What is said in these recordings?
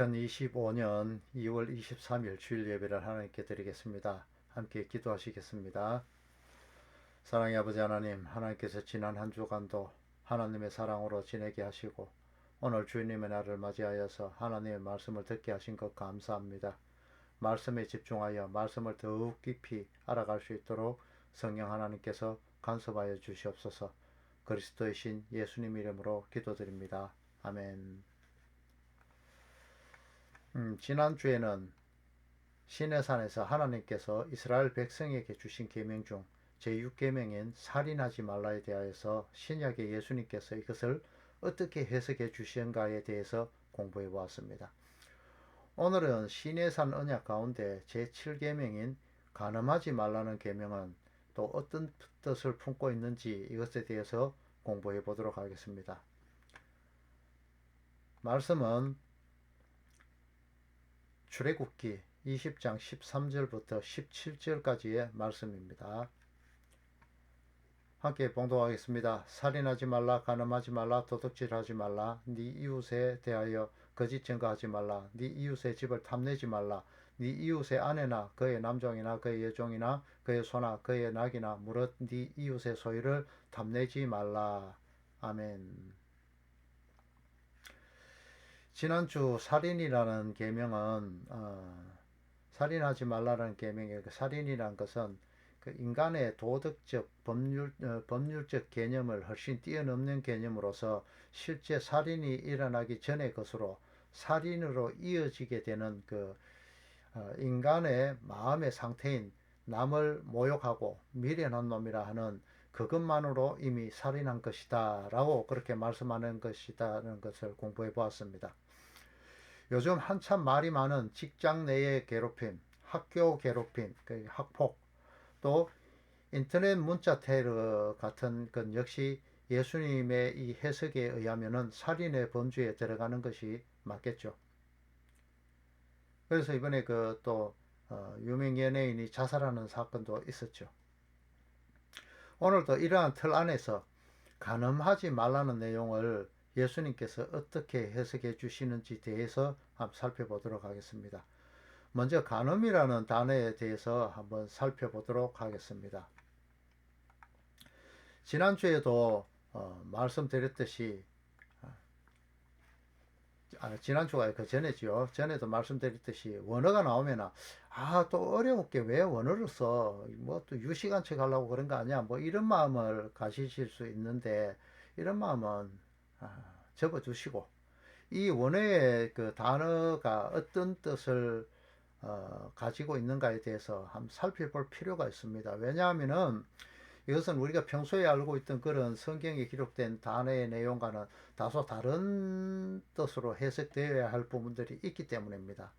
2025년 2월 23일 주일 예배를 하나님께 드리겠습니다. 함께 기도하시겠습니다. 사랑의 아버지 하나님, 하나님께서 지난 한 주간도 하나님의 사랑으로 지내게 하시고 오늘 주님의 날을 맞이하여서 하나님의 말씀을 듣게 하신 것 감사합니다. 말씀에 집중하여 말씀을 더욱 깊이 알아갈 수 있도록 성령 하나님께서 간섭하여 주시옵소서. 그리스도의 신 예수님 이름으로 기도드립니다. 아멘. 지난주에는 시내산에서 하나님께서 이스라엘 백성에게 주신 계명 중 제6계명인 살인하지 말라에 대하여서 신약의 예수님께서 이것을 어떻게 해석해 주시는가에 대해서 공부해 보았습니다. 오늘은 시내산 언약 가운데 제7계명인 간음하지 말라는 계명은 또 어떤 뜻을 품고 있는지 이것에 대해서 공부해 보도록 하겠습니다. 말씀은 출애굽기 20장 13절부터 17절까지의 말씀입니다. 함께 봉독하겠습니다. 살인하지 말라, 간음하지 말라, 도둑질하지 말라, 네 이웃에 대하여 거짓 증거하지 말라, 네 이웃의 집을 탐내지 말라, 네 이웃의 아내나 그의 남종이나 그의 여종이나 그의 소나 그의 낙이나 무릇 네 이웃의 소유를 탐내지 말라. 아멘. 지난주 살인이라는 계명은 살인하지 말라는 계명의 살인이라는 것은 그 인간의 도덕적 법률적 개념을 훨씬 뛰어넘는 개념으로서 실제 살인이 일어나기 전의 것으로 살인으로 이어지게 되는 인간의 마음의 상태인 남을 모욕하고 미련한 놈이라 하는 그것만으로 이미 살인한 것이다 라고 그렇게 말씀하는 것이다는 것을 공부해 보았습니다. 요즘 한참 말이 많은 직장 내의 괴롭힘, 학교 괴롭힘, 학폭, 또 인터넷 문자 테러 같은 것 역시 예수님의 이 해석에 의하면은 살인의 범주에 들어가는 것이 맞겠죠. 그래서 이번에 유명 연예인이 자살하는 사건도 있었죠. 오늘도 이러한 틀 안에서 간음하지 말라는 내용을 예수님께서 어떻게 해석해 주시는지 대해서 한번 살펴보도록 하겠습니다. 먼저 간음이라는 단어에 대해서 한번 살펴보도록 하겠습니다. 지난주에도 말씀드렸듯이 지난주가 그 전에지요. 전에도 말씀드렸듯이 원어가 나오면 또 어려운 게 왜 원어를 써? 뭐 또 유시간 책 하려고 그런 거 아니야? 뭐 이런 마음을 가지실 수 있는데 이런 마음은 접어두시고 이 원어의 그 단어가 어떤 뜻을 가지고 있는가에 대해서 한번 살펴볼 필요가 있습니다. 왜냐하면은 이것은 우리가 평소에 알고 있던 그런 성경에 기록된 단어의 내용과는 다소 다른 뜻으로 해석되어야 할 부분들이 있기 때문입니다.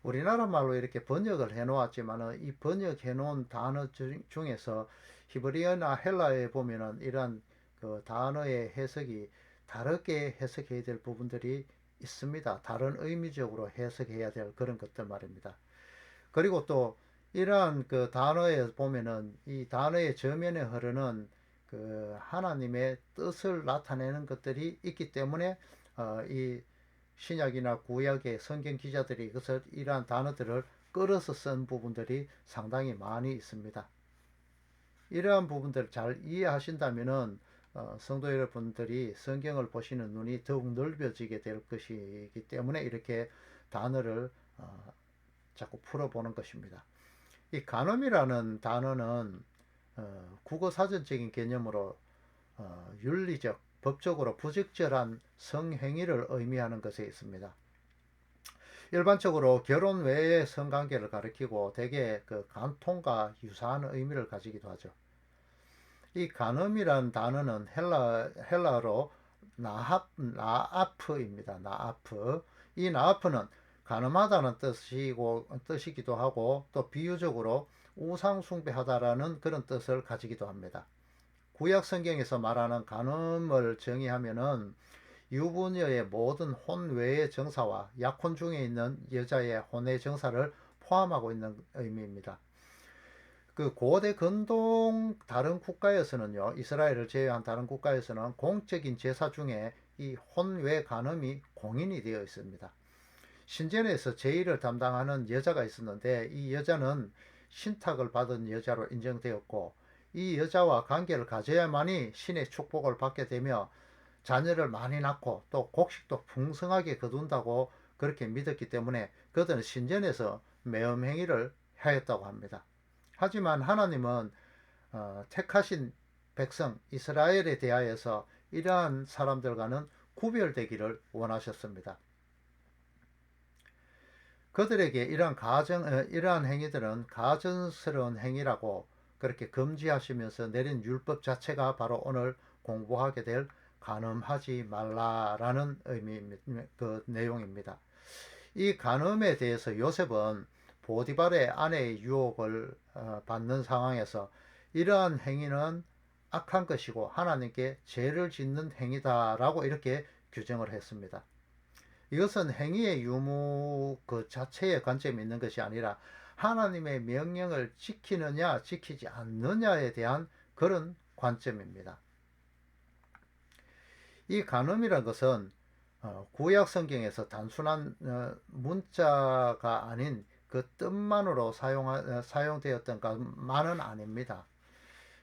우리나라 말로 이렇게 번역을 해 놓았지만 이 번역해 놓은 단어 중에서 히브리어나 헬라어에 보면은 이러한 그 단어의 해석이 다르게 해석해야 될 부분들이 있습니다. 다른 의미적으로 해석해야 될 그런 것들 말입니다. 그리고 또 이러한 그 단어에 보면은 이 단어의 저면에 흐르는 그 하나님의 뜻을 나타내는 것들이 있기 때문에 이 신약이나 구약의 성경 기자들이 이것을 이러한 단어들을 끌어서 쓴 부분들이 상당히 많이 있습니다. 이러한 부분들을 잘 이해하신다면은 성도 여러분들이 성경을 보시는 눈이 더욱 넓어지게 될 것이기 때문에 이렇게 단어를 자꾸 풀어보는 것입니다. 이 간음이라는 단어는 국어 사전적인 개념으로 윤리적, 법적으로 부적절한 성행위를 의미하는 것에 있습니다. 일반적으로 결혼 외의 성관계를 가리키고 대개 그 간통과 유사한 의미를 가지기도 하죠. 이 간음이라는 단어는 헬라어로 나아프입니다. 나아프. 이 나아프는 간음하다는 뜻이기도 하고 또 비유적으로 우상숭배하다라는 그런 뜻을 가지기도 합니다. 구약 성경에서 말하는 간음을 정의하면은 유부녀의 모든 혼외의 정사와 약혼 중에 있는 여자의 혼외 정사를 포함하고 있는 의미입니다. 그 고대 근동 다른 국가에서는요, 이스라엘을 제외한 다른 국가에서는 공적인 제사 중에 이 혼외 간음이 공인이 되어 있습니다. 신전에서 제의를 담당하는 여자가 있었는데 이 여자는 신탁을 받은 여자로 인정되었고 이 여자와 관계를 가져야만이 신의 축복을 받게 되며 자녀를 많이 낳고 또 곡식도 풍성하게 거둔다고 그렇게 믿었기 때문에 그들은 신전에서 매음행위를 하였다고 합니다. 하지만 하나님은 택하신 백성 이스라엘에 대하여서 이러한 사람들과는 구별되기를 원하셨습니다. 그들에게 이러한 행위들은 가증스러운 행위라고 그렇게 금지하시면서 내린 율법 자체가 바로 오늘 공부하게 될 간음하지 말라라는 그 내용입니다. 이 간음에 대해서 요셉은 보디발의 아내의 유혹을 받는 상황에서 이러한 행위는 악한 것이고 하나님께 죄를 짓는 행위다라고 이렇게 규정을 했습니다. 이것은 행위의 유무 그 자체의 관점이 있는 것이 아니라 하나님의 명령을 지키느냐 지키지 않느냐에 대한 그런 관점입니다. 이 간음이라는 것은 구약 성경에서 단순한 문자가 아닌 그 뜻만으로 사용되었던 것만은 아닙니다.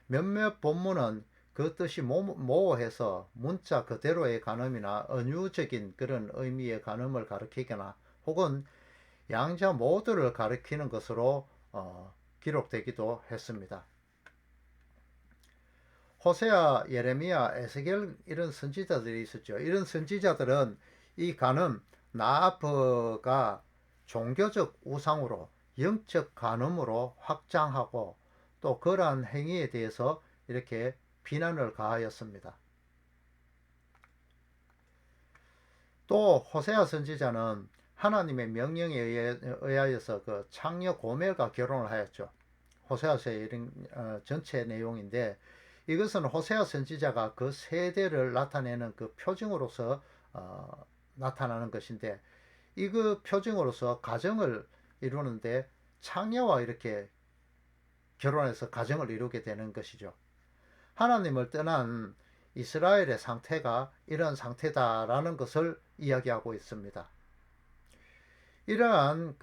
몇몇 본문은 그 뜻이 모호해서 문자 그대로의 간음이나 은유적인 그런 의미의 간음을 가리키거나 혹은 양자 모두를 가리키는 것으로 기록되기도 했습니다. 호세아, 예레미야, 에스겔 이런 선지자들이 있었죠. 이런 선지자들은 이 간음, 나아프가 종교적 우상으로 영적 간음으로 확장하고 또 그러한 행위에 대해서 이렇게 비난을 가하였습니다. 또 호세아 선지자는 하나님의 명령에 의하여서 그 창녀 고멜과 결혼을 하였죠. 호세아서의 이런 전체 내용인데 이것은 호세아 선지자가 그 세대를 나타내는 그 표징으로서 나타나는 것인데 이 그 표징으로서 가정을 이루는데 창녀와 이렇게 결혼해서 가정을 이루게 되는 것이죠. 하나님을 떠난 이스라엘의 상태가 이런 상태다라는 것을 이야기하고 있습니다. 이러한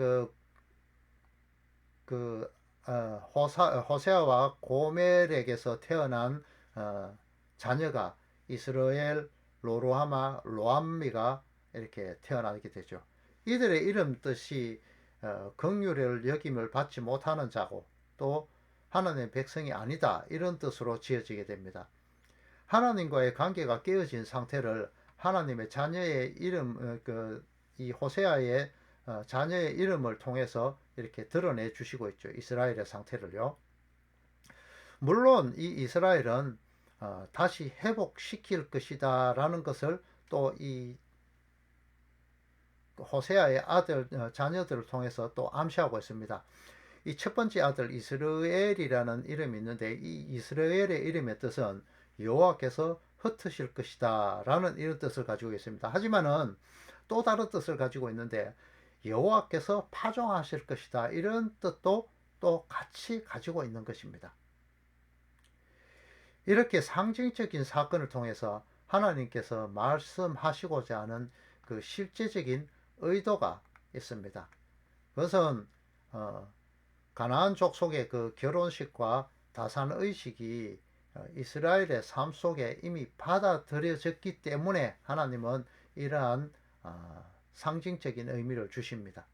호세아와 고멜에게서 태어난 자녀가 이스라엘, 로루하마, 로암미가 이렇게 태어나게 되죠. 이들의 이름 뜻이 긍휼을 여김을 받지 못하는 자고 또 하나님의 백성이 아니다 이런 뜻으로 지어지게 됩니다. 하나님과의 관계가 깨어진 상태를 하나님의 자녀의 이름 이 호세아의 자녀의 이름을 통해서 이렇게 드러내 주시고 있죠. 이스라엘의 상태를요. 물론 이 이스라엘은 다시 회복시킬 것이다 라는 것을 또 이 호세아의 아들 자녀들을 통해서 또 암시하고 있습니다. 이 첫 번째 아들 이스라엘이라는 이름이 있는데 이 이스라엘의 이름의 뜻은 여호와께서 흩으실 것이다 라는 이런 뜻을 가지고 있습니다. 하지만은 또 다른 뜻을 가지고 있는데 여호와께서 파종하실 것이다 이런 뜻도 또 같이 가지고 있는 것입니다. 이렇게 상징적인 사건을 통해서 하나님께서 말씀하시고자 하는 그 실제적인 의도가 있습니다. 그것은 가나안 족속의 그 결혼식과 다산의식이 이스라엘의 삶 속에 이미 받아들여졌기 때문에 하나님은 이러한 상징적인 의미를 주십니다.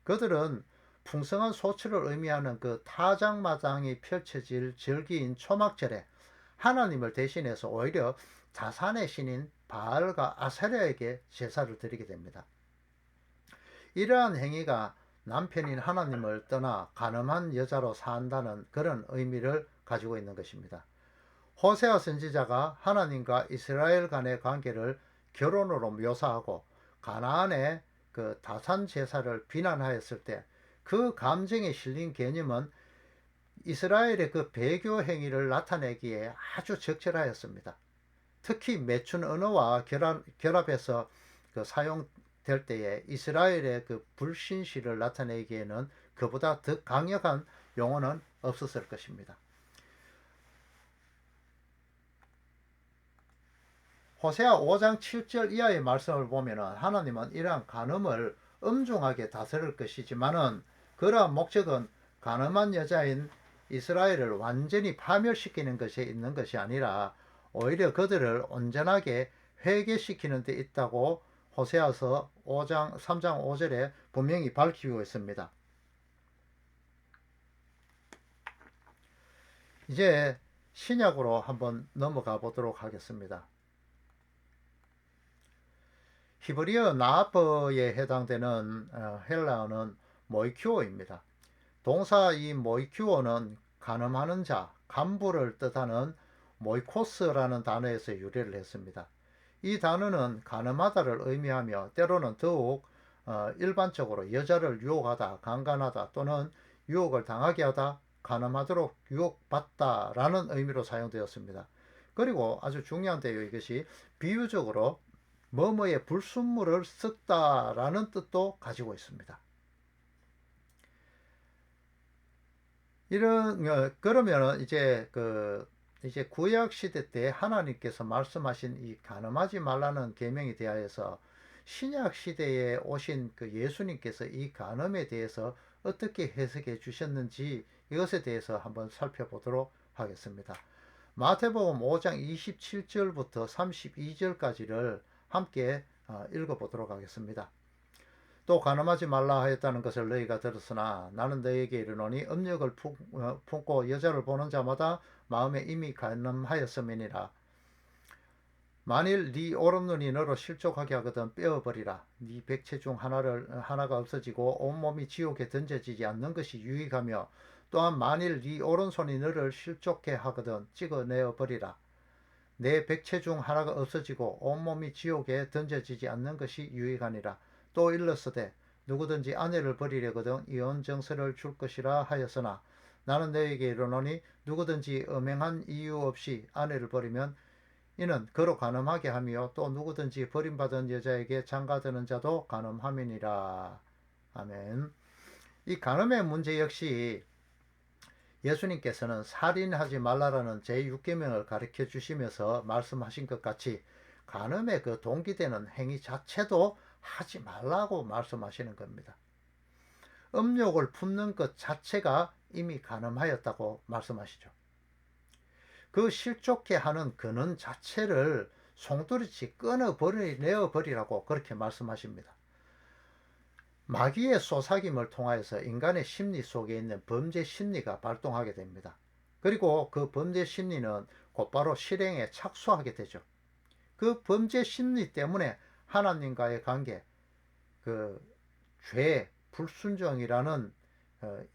그들은 풍성한 소출을 의미하는 그 타장마장이 펼쳐질 절기인 초막절에 하나님을 대신해서 오히려 다산의 신인 바알과 아세라에게 제사를 드리게 됩니다. 이러한 행위가 남편인 하나님을 떠나 간음한 여자로 산다는 그런 의미를 가지고 있는 것입니다. 호세아 선지자가 하나님과 이스라엘 간의 관계를 결혼으로 묘사하고 가나안의 그 다산 제사를 비난하였을 때 그 감정에 실린 개념은 이스라엘의 그 배교 행위를 나타내기에 아주 적절하였습니다. 특히 매춘 언어와 결합해서 그 사용될 때에 이스라엘의 그 불신실을 나타내기에는 그보다 더 강력한 용어는 없었을 것입니다. 호세아 5장 7절 이하의 말씀을 보면 하나님은 이러한 간음을 엄중하게 다스릴 것이지만은 그러한 목적은 가늠한 여자인 이스라엘을 완전히 파멸시키는 것에 있는 것이 아니라 오히려 그들을 온전하게 회개시키는 데 있다고 호세아서 5장 3장 5절에 분명히 밝히고 있습니다. 이제 신약으로 한번 넘어가 보도록 하겠습니다. 히브리어 나아버에 해당되는 헬라어는 모이큐오입니다. 동사 이 모이큐오는 간음하는 자, 간부를 뜻하는 모이코스라는 단어에서 유래를 했습니다. 이 단어는 간음하다를 의미하며 때로는 더욱 일반적으로 여자를 유혹하다, 강간하다 또는 유혹을 당하게 하다, 간음하도록 유혹받다 라는 의미로 사용되었습니다. 그리고 아주 중요한데요. 이것이 비유적으로 뭐뭐의 불순물을 섞다라는 뜻도 가지고 있습니다. 그러면 이제 이제 구약 시대 때 하나님께서 말씀하신 이 간음하지 말라는 계명에 대하여서 신약 시대에 오신 그 예수님께서 이 간음에 대해서 어떻게 해석해 주셨는지 이것에 대해서 한번 살펴보도록 하겠습니다. 마태복음 5장 27절부터 32절까지를 함께 읽어보도록 하겠습니다. 또 간음하지 말라 하였다는 것을 너희가 들었으나 나는 너희에게 이르노니 음욕을 품고 여자를 보는 자마다 마음에 이미 간음하였음이니라. 만일 네 오른눈이 너로 실족하게 하거든 빼어버리라. 네 백체 중 하나가 없어지고 온몸이 지옥에 던져지지 않는 것이 유익하며 또한 만일 네 오른손이 너를 실족해 하거든 찍어내어 버리라. 내 백체 중 하나가 없어지고 온몸이 지옥에 던져지지 않는 것이 유익하니라. 또 일렀으되 누구든지 아내를 버리려거든 이혼 정서를 줄 것이라 하였으나 나는 너에게 이르노니 누구든지 음행한 이유 없이 아내를 버리면 이는 그로 간음하게 하며 또 누구든지 버림받은 여자에게 장가드는 자도 간음함이니라. 아멘. 이 간음의 문제 역시 예수님께서는 살인하지 말라라는 제6계명을 가르쳐 주시면서 말씀하신 것 같이 간음의 그 동기되는 행위 자체도 하지 말라고 말씀하시는 겁니다. 음욕을 품는 것 자체가 이미 간음하였다고 말씀하시죠. 그 실족해 하는 근원 자체를 송두리째 끊어내어 버리라고 그렇게 말씀하십니다. 마귀의 쏘사김을 통하여서 인간의 심리 속에 있는 범죄 심리가 발동하게 됩니다. 그리고 그 범죄 심리는 곧바로 실행에 착수하게 되죠. 그 범죄 심리 때문에 하나님과의 관계, 그 죄, 불순종이라는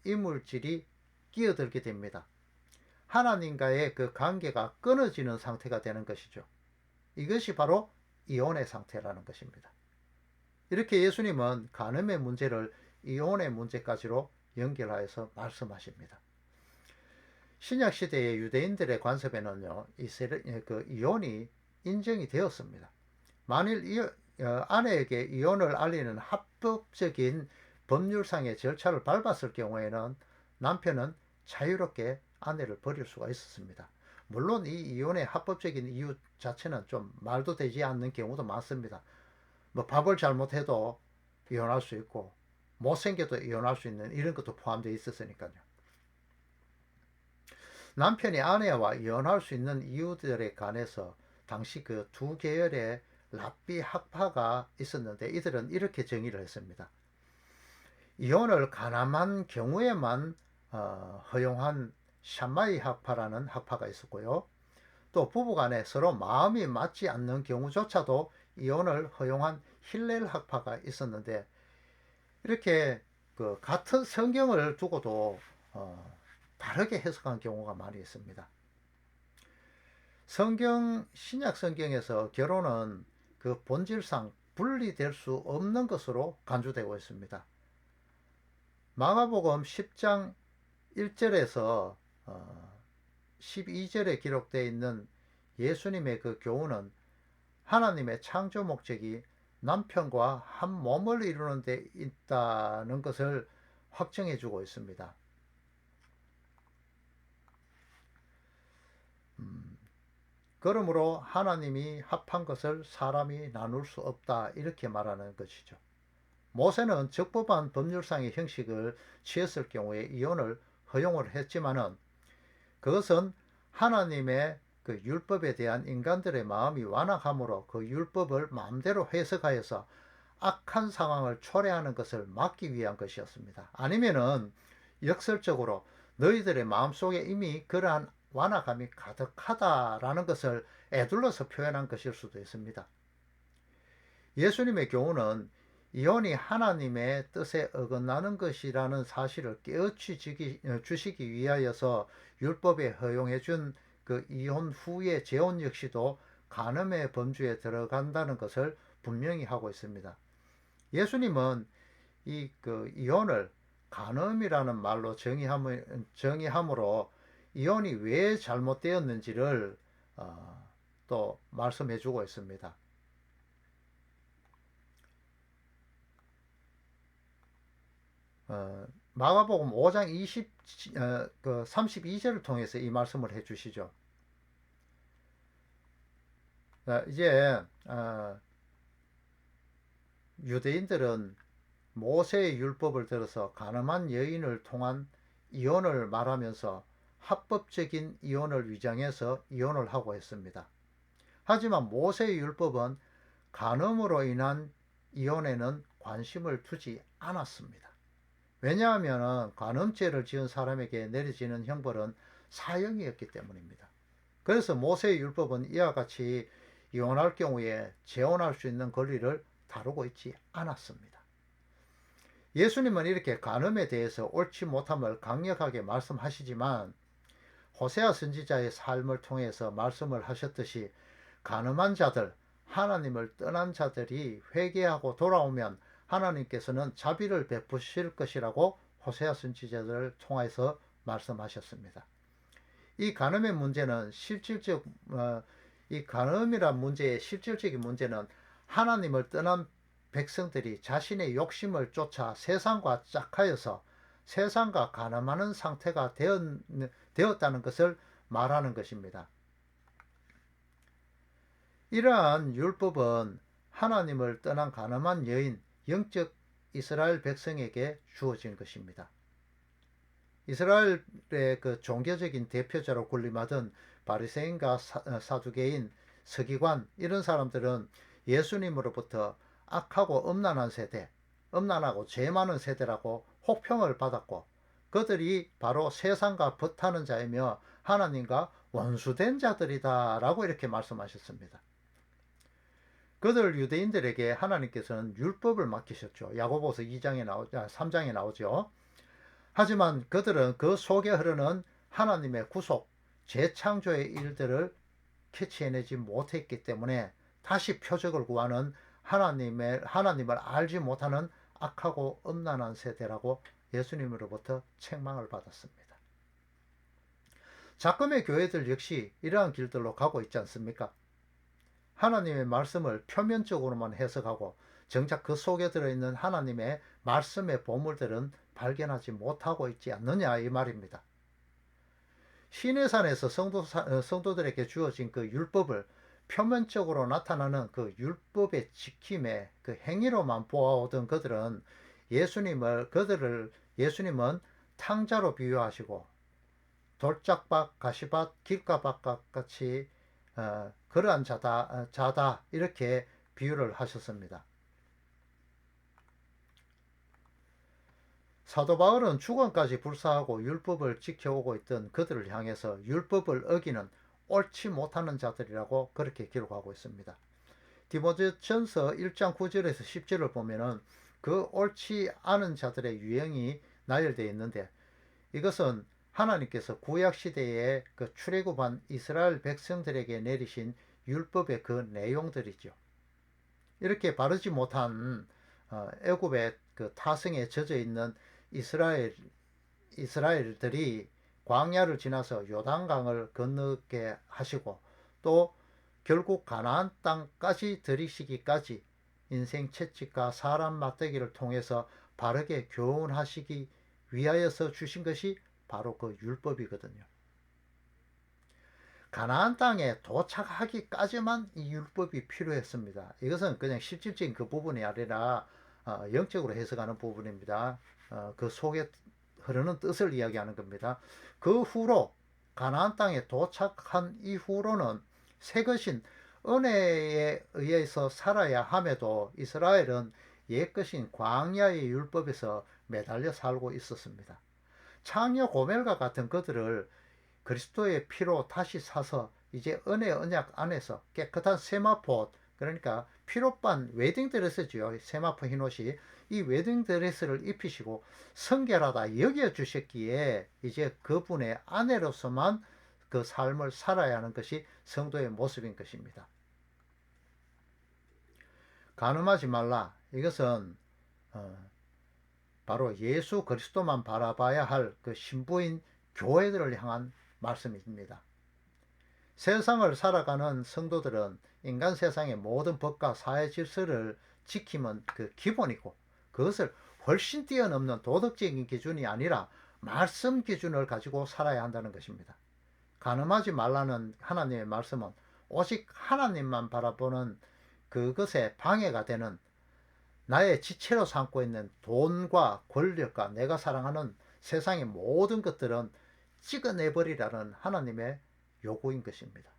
이물질이 끼어들게 됩니다. 하나님과의 그 관계가 끊어지는 상태가 되는 것이죠. 이것이 바로 이혼의 상태라는 것입니다. 이렇게 예수님은 간음의 문제를 이혼의 문제까지로 연결하여서 말씀하십니다. 신약 시대의 유대인들의 관습에는요, 이혼이 인정이 되었습니다. 만일 아내에게 이혼을 알리는 합법적인 법률상의 절차를 밟았을 경우에는 남편은 자유롭게 아내를 버릴 수가 있었습니다. 물론 이 이혼의 합법적인 이유 자체는 좀 말도 되지 않는 경우도 많습니다. 뭐 밥을 잘못해도 이혼할 수 있고 못생겨도 이혼할 수 있는 이런 것도 포함되어 있었으니까요. 남편이 아내와 이혼할 수 있는 이유들에 관해서 당시 그 두 계열의 랍비 학파가 있었는데 이들은 이렇게 정의를 했습니다. 이혼을 가늠한 경우에만 허용한 샴마이 학파라는 학파가 있었고요. 또 부부간에 서로 마음이 맞지 않는 경우조차도 이혼을 허용한 힐렐 학파가 있었는데 이렇게 그 같은 성경을 두고도 다르게 해석한 경우가 많이 있습니다. 신약 성경에서 결혼은 그 본질상 분리될 수 없는 것으로 간주되고 있습니다. 마가복음 10장 1절에서 12절에 기록되어 있는 예수님의 그 교훈은 하나님의 창조 목적이 남편과 한 몸을 이루는 데 있다는 것을 확정해 주고 있습니다. 그러므로 하나님이 합한 것을 사람이 나눌 수 없다 이렇게 말하는 것이죠. 모세는 적법한 법률상의 형식을 취했을 경우에 이혼을 허용을 했지만은 그것은 하나님의 그 율법에 대한 인간들의 마음이 완악함으로 그 율법을 마음대로 해석하여서 악한 상황을 초래하는 것을 막기 위한 것이었습니다. 아니면은 역설적으로 너희들의 마음속에 이미 그러한 완악함이 가득하다라는 것을 애둘러서 표현한 것일 수도 있습니다. 예수님의 경우는 이혼이 하나님의 뜻에 어긋나는 것이라는 사실을 깨우치시기 위하여서 율법에 허용해 준 그 이혼 후의 재혼 역시도 간음의 범주에 들어간다는 것을 분명히 하고 있습니다. 예수님은 그 이혼을 간음이라는 말로 정의함으로 이혼이 왜 잘못되었는지를 또 말씀해 주고 있습니다. 마가복음 5장 32절을 통해서 이 말씀을 해 주시죠. 이제 유대인들은 모세의 율법을 들어서 가늠한 여인을 통한 이혼을 말하면서 합법적인 이혼을 위장해서 이혼을 하고 했습니다. 하지만 모세의 율법은 간음으로 인한 이혼에는 관심을 두지 않았습니다. 왜냐하면 간음죄를 지은 사람에게 내려지는 형벌은 사형이었기 때문입니다. 그래서 모세의 율법은 이와 같이 이혼할 경우에 재혼할 수 있는 권리를 다루고 있지 않았습니다. 예수님은 이렇게 간음에 대해서 옳지 못함을 강력하게 말씀하시지만 호세아 선지자의 삶을 통해서 말씀을 하셨듯이 간음한 자들, 하나님을 떠난 자들이 회개하고 돌아오면 하나님께서는 자비를 베푸실 것이라고 호세아 선지자를 통해서 말씀하셨습니다. 이 간음의 문제는 이 간음이란 문제의 실질적인 문제는 하나님을 떠난 백성들이 자신의 욕심을 쫓아 세상과 짝하여서 세상과 간음하는 상태가 되었다는 것을 말하는 것입니다. 이러한 율법은 하나님을 떠난 간음한 여인, 영적 이스라엘 백성에게 주어진 것입니다. 이스라엘의 그 종교적인 대표자로 군림하던 바리새인과 사두개인, 서기관 이런 사람들은 예수님으로부터 악하고 음란한 세대, 음란하고 죄 많은 세대라고 혹평을 받았고 그들이 바로 세상과 벗하는 자이며 하나님과 원수된 자들이다 라고 이렇게 말씀하셨습니다. 그들 유대인들에게 하나님께서는 율법을 맡기셨죠. 야고보서 3장에 나오죠. 하지만 그들은 그 속에 흐르는 하나님의 구속, 재창조의 일들을 캐치해내지 못했기 때문에 다시 표적을 구하는 하나님을 알지 못하는 악하고 음란한 세대라고 예수님으로부터 책망을 받았습니다. 작금의 교회들 역시 이러한 길들로 가고 있지 않습니까? 하나님의 말씀을 표면적으로만 해석하고 정작 그 속에 들어있는 하나님의 말씀의 보물들은 발견하지 못하고 있지 않느냐 이 말입니다. 시내산에서 성도들에게 주어진 그 율법을 표면적으로 나타나는 그 율법의 지킴의 그 행위로만 보아오던 예수님은 탕자로 비유하시고 돌짝밭, 가시밭, 길가밭과 같이 그러한 자다 이렇게 비유를 하셨습니다. 사도 바울은 죽음까지 불사하고 율법을 지켜오고 있던 그들을 향해서 율법을 어기는 옳지 못하는 자들이라고 그렇게 기록하고 있습니다. 디모데전서 1장 9절에서 10절을 보면은 그 옳지 않은 자들의 유형이 나열되어 있는데 이것은 하나님께서 구약 시대에 그 출애굽한 이스라엘 백성들에게 내리신 율법의 그 내용들이죠. 이렇게 바르지 못한 애굽의 그 타성에 젖어 있는 이스라엘들이 광야를 지나서 요단강을 건너게 하시고 또 결국 가나안 땅까지 들이시기까지 인생 채찍과 사람 맞대기를 통해서 바르게 교훈하시기 위하여서 주신 것이 바로 그 율법이거든요. 가나안 땅에 도착하기까지만 이 율법이 필요했습니다. 이것은 그냥 실질적인 그 부분이 아니라 영적으로 해석하는 부분입니다. 그 속에 흐르는 뜻을 이야기하는 겁니다. 그 후로 가나안 땅에 도착한 이후로는 새 것인 은혜에 의해서 살아야 함에도 이스라엘은 옛 것인 광야의 율법에서 매달려 살고 있었습니다. 창녀 고멜과 같은 그들을 그리스도의 피로 다시 사서 이제 은혜 언약 안에서 깨끗한 세마포, 그러니까 피로반 웨딩드레스지요. 세마포 흰옷이 이 웨딩드레스를 입히시고 성결하다 여겨주셨기에 이제 그분의 아내로서만 그 삶을 살아야 하는 것이 성도의 모습인 것입니다. 간음하지 말라. 이것은 바로 예수 그리스도만 바라봐야 할 그 신부인 교회들을 향한 말씀입니다. 세상을 살아가는 성도들은 인간 세상의 모든 법과 사회 질서를 지키면 그 기본이고, 그것을 훨씬 뛰어넘는 도덕적인 기준이 아니라 말씀 기준을 가지고 살아야 한다는 것입니다. 간음하지 말라는 하나님의 말씀은 오직 하나님만 바라보는 그것에 방해가 되는, 나의 지체로 삼고 있는 돈과 권력과 내가 사랑하는 세상의 모든 것들은 찍어내버리라는 하나님의 요구인 것입니다.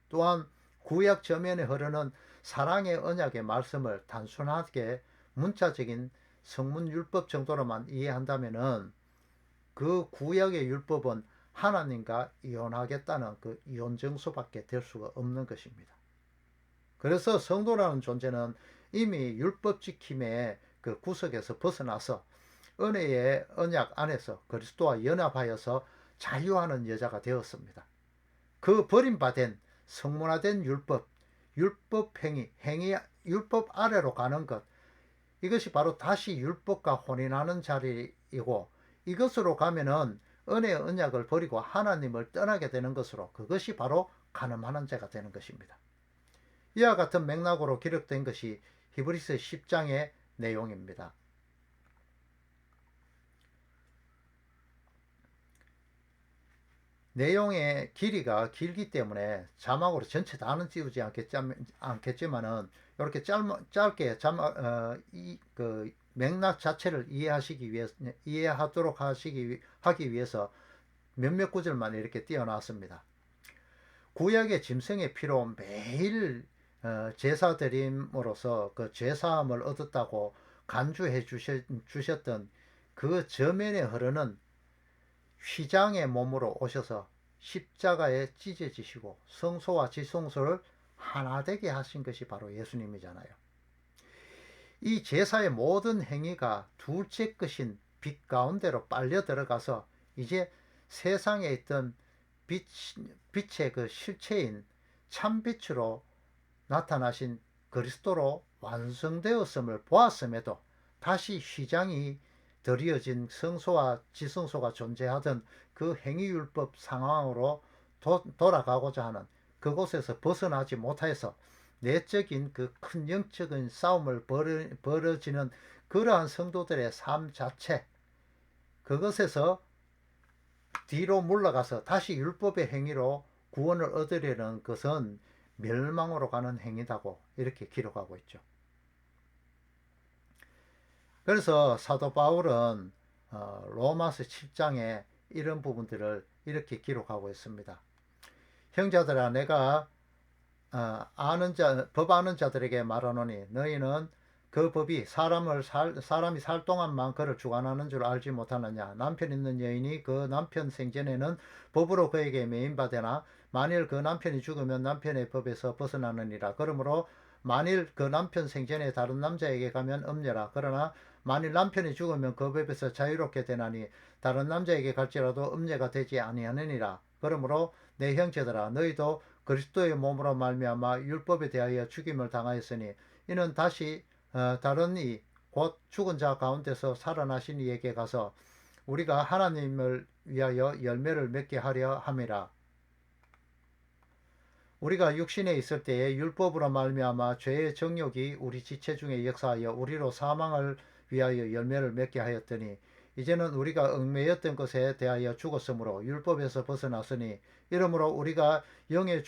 또한 구약 저면에 흐르는 사랑의 언약의 말씀을 단순하게 문자적인 성문율법 정도로만 이해한다면 그 구약의 율법은 하나님과 이혼하겠다는 그 이혼 정수밖에 될 수가 없는 것입니다. 그래서 성도라는 존재는 이미 율법 지킴의 그 구석에서 벗어나서 은혜의 언약 안에서 그리스도와 연합하여서 자유하는 여자가 되었습니다. 그 버림받은 성문화된 율법, 율법 행위, 율법 아래로 가는 것, 이것이 바로 다시 율법과 혼인하는 자리이고, 이것으로 가면은 은혜의 언약을 버리고 하나님을 떠나게 되는 것으로, 그것이 바로 간음하는 자가 되는 것입니다. 이와 같은 맥락으로 기록된 것이 히브리서 10장의 내용입니다. 내용의 길이가 길기 때문에 자막으로 전체 다는 띄우지 않겠지만은 이렇게 짧게 그 맥락 자체를 이해하도록 하기 위해서 몇몇 구절만 이렇게 띄워놨습니다. 구약의 짐승의 피로 매일 제사 드림으로써 그 죄사함을 얻었다고 간주해 주셨던 그 저면에 흐르는 휘장의 몸으로 오셔서 십자가에 찢어지시고 성소와 지성소를 하나 되게 하신 것이 바로 예수님이잖아요. 이 제사의 모든 행위가 둘째 것인 빛 가운데로 빨려 들어가서 이제 세상에 있던 빛의 그 실체인 참빛으로 나타나신 그리스도로 완성되었음을 보았음에도 다시 휘장이 드리어진 성소와 지성소가 존재하던 그 행위율법 상황으로 돌아가고자 하는, 그곳에서 벗어나지 못해서 내적인 그 큰 영적인 싸움을 벌어지는 그러한 성도들의 삶 자체, 그것에서 뒤로 물러가서 다시 율법의 행위로 구원을 얻으려는 것은 멸망으로 가는 행위다고 이렇게 기록하고 있죠. 그래서 사도 바울은 로마서 7장에 이런 부분들을 이렇게 기록하고 있습니다. 형제들아, 내가 법 아는 자들에게 말하노니 너희는 그 법이 사람이 살 동안만 그를 주관하는 줄 알지 못하느냐. 남편 있는 여인이 그 남편 생전에는 법으로 그에게 매인받으나 만일 그 남편이 죽으면 남편의 법에서 벗어나느니라. 그러므로 만일 그 남편 생전에 다른 남자에게 가면 음녀라. 그러나 만일 남편이 죽으면 그 법에서 자유롭게 되나니 다른 남자에게 갈지라도 음녀가 되지 아니하느니라. 그러므로 내 형제들아, 너희도 그리스도의 몸으로 말미암아 율법에 대하여 죽임을 당하였으니 이는 다시 다른 이 곧 죽은 자 가운데서 살아나신 이에게 가서 우리가 하나님을 위하여 열매를 맺게 하려 함이라. 우리가 육신에 있을 때에 율법으로 말미암아 죄의 정욕이 우리 지체 중에 역사하여 우리로 사망을 위하여 열매를 맺게 하였더니 이제는 우리가 얽매였던 것에 대하여 죽었으므로 율법에서 벗어났으니 이러므로 우리가 영의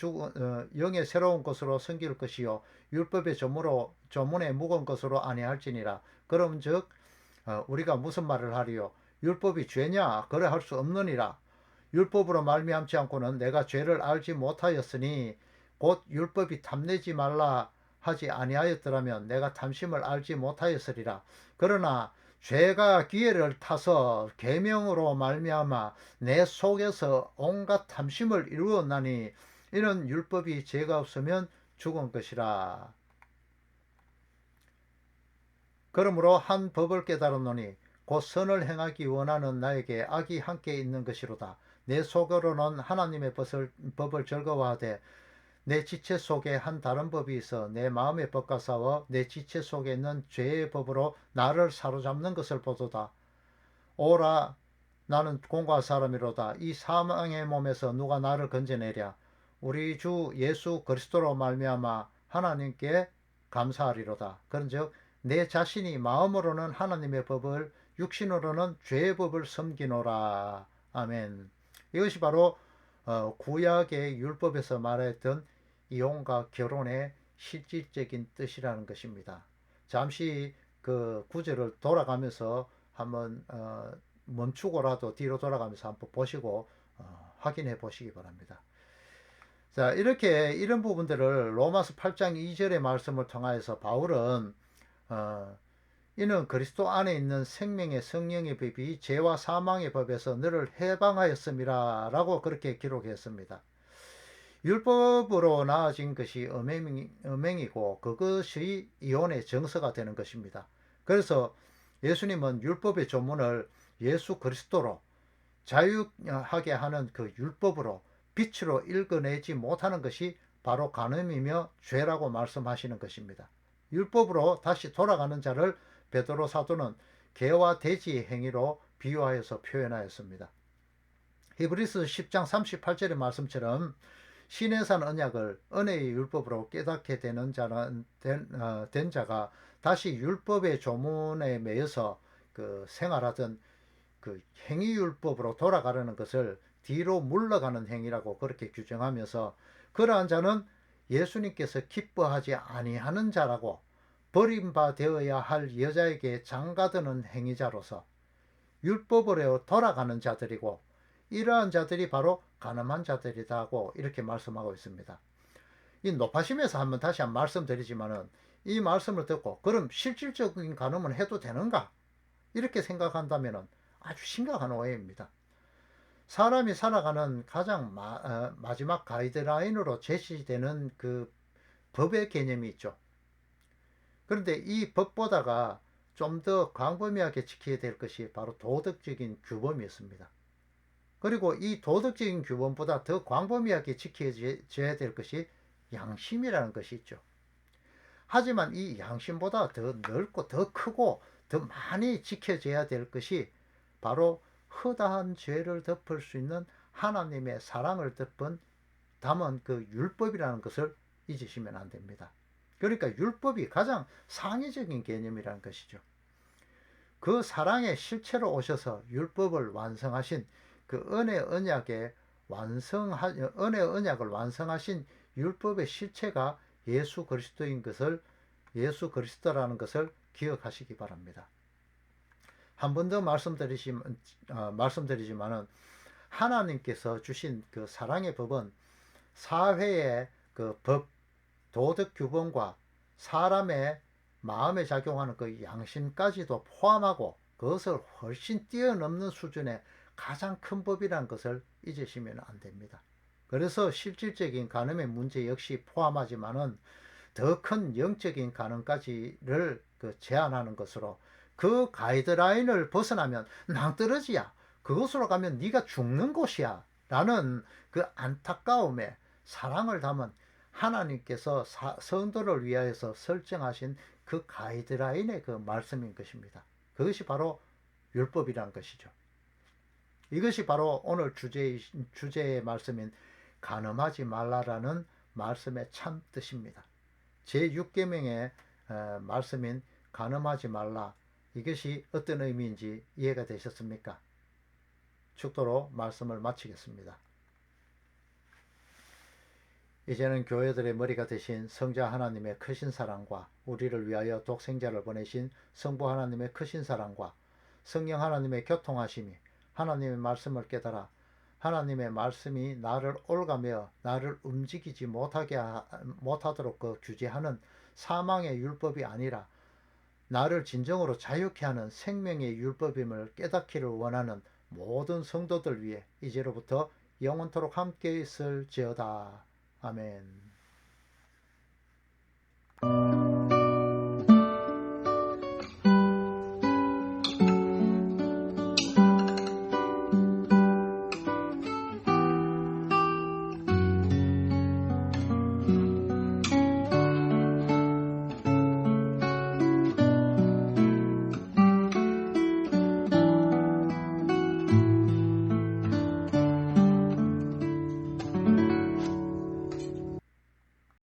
새로운 것으로 섬길 것이요 율법의 조문에 묵은 것으로 아니할지니라. 그런즉 우리가 무슨 말을 하리요? 율법이 죄냐? 그래 할 수 없느니라. 율법으로 말미암지 않고는 내가 죄를 알지 못하였으니 곧 율법이 탐내지 말라 하지 아니하였더라면 내가 탐심을 알지 못하였으리라. 그러나 죄가 기회를 타서 계명으로 말미암아 내 속에서 온갖 탐심을 이루었나니 이는 율법이 죄가 없으면 죽은 것이라. 그러므로 한 법을 깨달았노니 곧 선을 행하기 원하는 나에게 악이 함께 있는 것이로다. 내 속으로는 하나님의 법을 즐거워하되 내 지체 속에 한 다른 법이 있어 내 마음의 법과 싸워 내 지체 속에 있는 죄의 법으로 나를 사로잡는 것을 보도다. 오라, 나는 공고한 사람이로다. 이 사망의 몸에서 누가 나를 건져내랴. 우리 주 예수 그리스도로 말미암아 하나님께 감사하리로다. 그런즉 내 자신이 마음으로는 하나님의 법을, 육신으로는 죄의 법을 섬기노라. 아멘. 이것이 바로 구약의 율법에서 말했던 이혼과 결혼의 실질적인 뜻이라는 것입니다. 잠시 그 구절을 돌아가면서 한번 멈추고라도 뒤로 돌아가면서 한번 보시고 확인해 보시기 바랍니다. 자, 이렇게 이런 부분들을 로마서 8장 2절의 말씀을 통하여서 바울은 이는 그리스도 안에 있는 생명의 성령의 법이 죄와 사망의 법에서 너를 해방하였음이라 라고 그렇게 기록했습니다. 율법으로 나아진 것이 음행이고 그것이 이혼의 정서가 되는 것입니다. 그래서 예수님은 율법의 조문을 예수 그리스도로 자유하게 하는 그 율법으로 빛으로 읽어내지 못하는 것이 바로 간음이며 죄라고 말씀하시는 것입니다. 율법으로 다시 돌아가는 자를 베드로 사도는 개와 돼지의 행위로 비유하여서 표현하였습니다. 히브리서 10장 38절의 말씀처럼 신의 산 언약을 은혜의 율법으로 깨닫게 되는 된 자가 다시 율법의 조문에 매여서 그 생활하던 그 행위율법으로 돌아가려는 것을 뒤로 물러가는 행위라고 그렇게 규정하면서 그러한 자는 예수님께서 기뻐하지 아니하는 자라고 버림받아야 할 여자에게 장가드는 행위자로서 율법으로 돌아가는 자들이고 이러한 자들이 바로 가늠한 자들이다고 이렇게 말씀하고 있습니다. 이 높아심에서 한번 다시 한번 말씀드리지만은 이 말씀을 듣고 그럼 실질적인 간음은 해도 되는가? 이렇게 생각한다면은 아주 심각한 오해입니다. 사람이 살아가는 가장 마지막 가이드라인으로 제시되는 그 법의 개념이 있죠. 그런데 이 법보다가 좀 더 광범위하게 지켜야 될 것이 바로 도덕적인 규범이었습니다. 그리고 이 도덕적인 규범보다 더 광범위하게 지켜져야 될 것이 양심이라는 것이 있죠. 하지만 이 양심보다 더 넓고 더 크고 더 많이 지켜져야 될 것이 바로 허다한 죄를 덮을 수 있는 하나님의 사랑을 담은 그 율법이라는 것을 잊으시면 안 됩니다. 그러니까 율법이 가장 상위적인 개념이라는 것이죠. 그 사랑의 실체로 오셔서 율법을 완성하신 그 은혜 언약을 완성하신 율법의 실체가 예수 그리스도라는 것을 기억하시기 바랍니다. 한 번 더 말씀드리지만은 하나님께서 주신 그 사랑의 법은 사회의 그 법, 도덕 규범과 사람의 마음에 작용하는 그 양심까지도 포함하고 그것을 훨씬 뛰어넘는 수준의 가장 큰 법이라는 것을 잊으시면 안 됩니다. 그래서 실질적인 간음의 문제 역시 포함하지만은 더 큰 영적인 간음까지를 제한하는 것으로 그 가이드라인을 벗어나면 낭떠러지야. 그것으로 가면 네가 죽는 곳이야. 라는 그 안타까움에 사랑을 담은 하나님께서 성도를 위하여서 설정하신 그 가이드라인의 그 말씀인 것입니다. 그것이 바로 율법이란 것이죠. 이것이 바로 오늘 주제의 말씀인 간음하지 말라라는 말씀의 참 뜻입니다. 제6계명의 말씀인 간음하지 말라, 이것이 어떤 의미인지 이해가 되셨습니까? 축도로 말씀을 마치겠습니다. 이제는 교회들의 머리가 되신 성자 하나님의 크신 사랑과 우리를 위하여 독생자를 보내신 성부 하나님의 크신 사랑과 성령 하나님의 교통하심이 하나님의 말씀을 깨달아 하나님의 말씀이 나를 올가며 나를 움직이지 못하도록 그 규제하는 사망의 율법이 아니라 나를 진정으로 자유케 하는 생명의 율법임을 깨닫기를 원하는 모든 성도들 위해 이제로부터 영원토록 함께 있을지어다. 아멘.